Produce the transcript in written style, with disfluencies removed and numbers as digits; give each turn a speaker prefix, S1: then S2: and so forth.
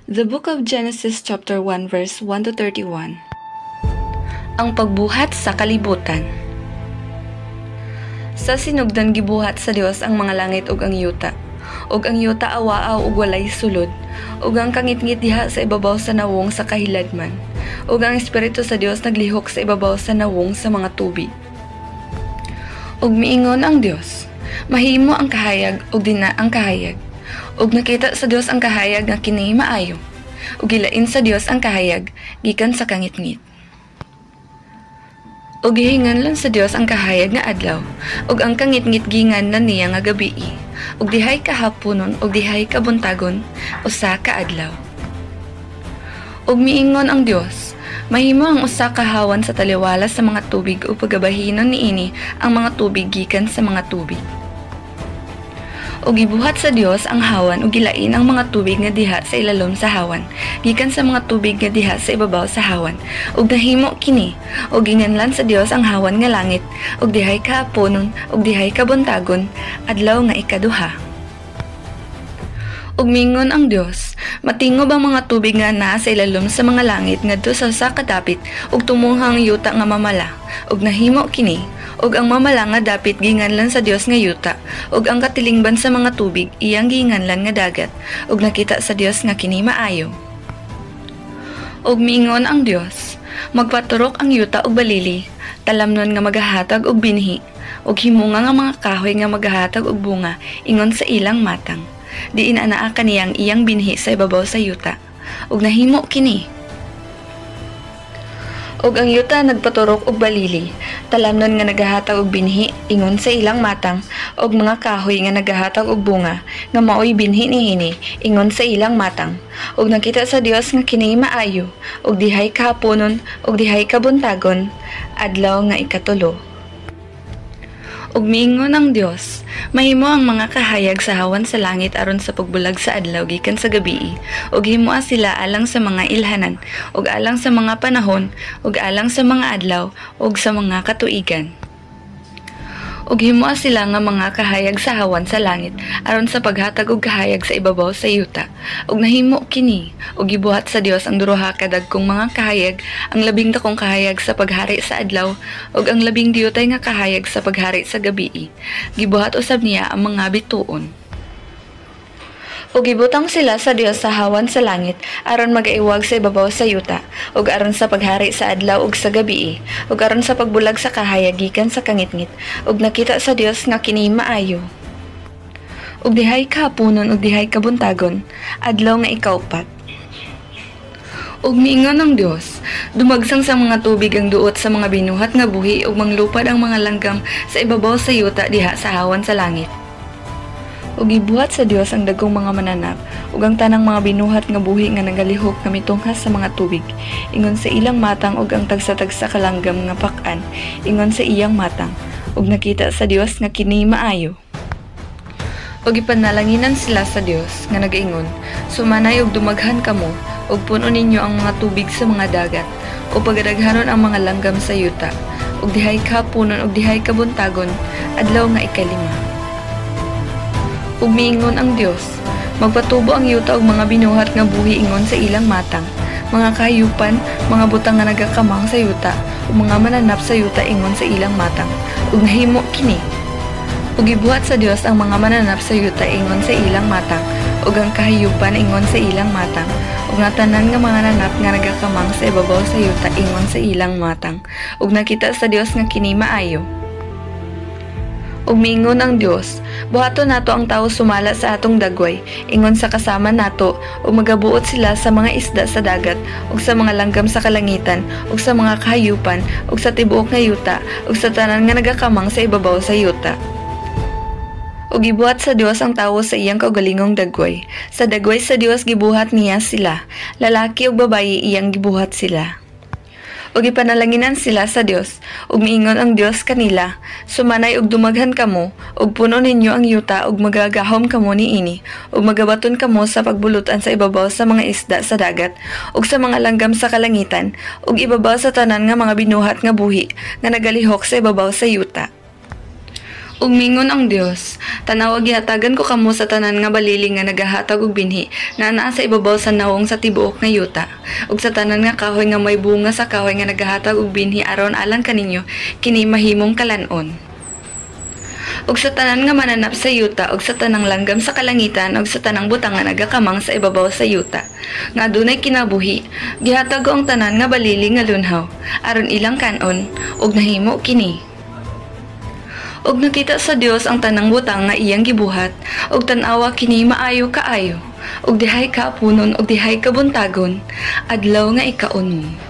S1: The Book of Genesis chapter 1 verse 1 to 31. Ang pagbuhat sa kalibutan. Sa sinugdan gibuhat sa Dios ang mga langit ug ang yuta. Ug ang yuta awaaw ug walay sulod. Ug ang kangitngit diha sa ibabaw sa nawong sa kahiladman. Ug ang espiritu sa Dios naglihok sa ibabaw sa nawong sa mga tubig. Ug miingon ang Dios, mahimo ang kahayag ug dina ang kahayag. Ug nakita sa Dios ang kahayag nga kini maayo. Ug gilain sa Dios ang kahayag gikan sa kangitngit. Ug gihinganlan sa Dios ang kahayag nga adlaw, ug ang kangitngit gingan na niya nga gabi. Ug dihay kahaponon ug dihay kabuntagon usa ka adlaw. Ug miingon ang Dios, mahimo ang usa ka hawan sa taliwala sa mga tubig ug pagabahinon niini ang mga tubig gikan sa mga tubig. Ug gibuhat sa Dios ang hawan ug gilain ang mga tubig nga diha sa ilalom sa hawan gikan sa mga tubig nga diha sa ibabaw sa hawan. Ug nahimo kini ug ginganlan sa Dios ang hawan nga langit ug dihay kahaponon ug dihay kabuntagon adlaw nga ikaduha. Ug mingon ang Dios, matingob ang mga tubig nga naa sa ilalom sa mga langit ngadto sa usa ka dapit ug tumuhang yuta nga mamala. Ug nahimo kini ug ang mamala nga dapit ginganlan sa Dios nga yuta ug ang katilingban sa mga tubig iyang ginganlan nga dagat ug nakita sa Dios nga kini maayo. Ug miingon ang Dios, magpaturok ang yuta ug balili, talamnon nga magahatag og binhi ug himunga nga mga kahoy nga magahatag og bunga ingon sa ilang matang. Diin anaa kaniyang iyang binhi sa ibabaw sa yuta ug nahimo kini. Ug ang yuta nagpaturok og balili, talamnon nga nagahatag og binhi ingon sa ilang matang ug mga kahoy nga nagahatag og bunga nga maoy binhi niini ingon sa ilang matang. Ug nakita sa Dios nga kini maayo ug dihay kahaponon ug dihay kabuntagon adlaw nga ikatulo. Ug miingon ang Dios, mahimo ang mga kahayag sa hawan sa langit aron sa pagbulag sa adlaw gikan sa gabii, ug himoa sila alang sa mga ilhanan, ug alang sa mga panahon, ug alang sa mga adlaw, ug sa mga katuigan. Ug himoa sila nga mga kahayag sa hawan sa langit aron sa paghatag og kahayag sa ibabaw sa yuta. Ug nahimo kini, ug gibuhat sa Dios ang duha ka dagkong mga kahayag, ang labing dakong kahayag sa paghari sa adlaw, ug ang labing diyutay nga kahayag sa paghari sa gabii. Gibuhat usab niya ang mga bituon. Ug gibutang sila sa Dios sa hawan sa langit aron magaiwag sa ibabaw sa yuta ug aron sa paghari sa adlaw ug sa gabii ug aron sa pagbulag sa kahayag gikan sa kangitngit ug nakita sa Dios nga kini maayo. Ug dihay kahaponon ug dihay kabuntagon adlaw nga ikaupat. Ug miingon ang Dios, dumagsang sa mga tubig ang duot sa mga binuhat nga buhi ug manglupad ang mga langgam sa ibabaw sa yuta diha sa hawan sa langit. Ug gibuhat sa Dios ang dagkong mga mananap ug ang tanang mga binuhat nga buhi nga nagalihok nga mitunghas sa mga tubig ingon sa ilang matang ug ang tagsa-tagsa ka langgam nga pak-an ingon sa iyang matang ug nakita sa Dios nga kini maayo. Ug ipanalanginan sila sa Dios nga nagaingon, sumanay ug dumaghan kamo ug puno ninyo ang mga tubig sa mga dagat ug pagadaghanon ang mga langgam sa yuta ug dihay kahaponon ug dihay kabuntagon adlaw nga ikalima. Ug miingon ang Dios, magpatubo ang yuta og mga binuhat nga buhi ingon sa ilang matang, mga kahayupan, mga butang nga nagakamang sa yuta, ug mga mananap sa yuta ingon sa ilang matang, ug nahimo kini. Ug gibuhat sa Dios ang mga mananap sa yuta ingon sa ilang matang, ug ang kahayupan ingon sa ilang matang, ug nga tanan nga mga nanap nga nagakamang sa ibabaw sa yuta ingon sa ilang matang, ug nakita sa Dios nga kini maayo. Ug miingon ang Dios, buhaton nato ang tawo sumala sa atong dagway, ingon sa kasama nato, ug magabuot sila sa mga isda sa dagat, ug sa mga langgam sa kalangitan, ug sa mga kahayupan, ug sa tibuok nga yuta, ug sa tanan nga nagakamang sa ibabaw sa yuta. Ug gibuhat sa Dios ang tawo sa iyang kaugalingong dagway. Sa dagway sa Dios gibuhat niya sila, lalaki ug babayi iyang gibuhat sila. Ug ipanalanginan sila sa Dios, ug miingon ang Dios kanila, sumanay ug dumaghan kamo, ug puno ninyo ang yuta ug magagahom kamo niini, ug magabaton kamo sa pagbulutan sa ibabaw sa mga isda sa dagat, ug sa mga langgam sa kalangitan, ug ibabaw sa tanan nga mga binuhat nga buhi nga nagalihok sa ibabaw sa yuta. Ug mingon ang Dios, tanawag ihatagan ko kamo sa tanan nga balili nga nagahatag og binhi na anaa sa ibabaw sa nawong sa tibuok nga yuta, ug sa tanan nga kahoy nga may bunga sa kahoy nga nagahatag og binhi aron alang kaninyo kini mahimong kalanon. Ug sa tanan nga mananap sa yuta ug sa tanang langgam sa kalangitan ug sa tanang butang nga nagakamang sa ibabaw sa yuta nga adunay kinabuhi, gihatag ko ang tanan nga balili nga lunhaw aron ilang kanon ug nahimo kini. Ug nakita sa Dios ang tanang butang nga iyang gibuhat, ug tan-awa kini maayo kaayo, ug dihay kaapunon ug dihay kabuntagon, adlaw nga ika-10.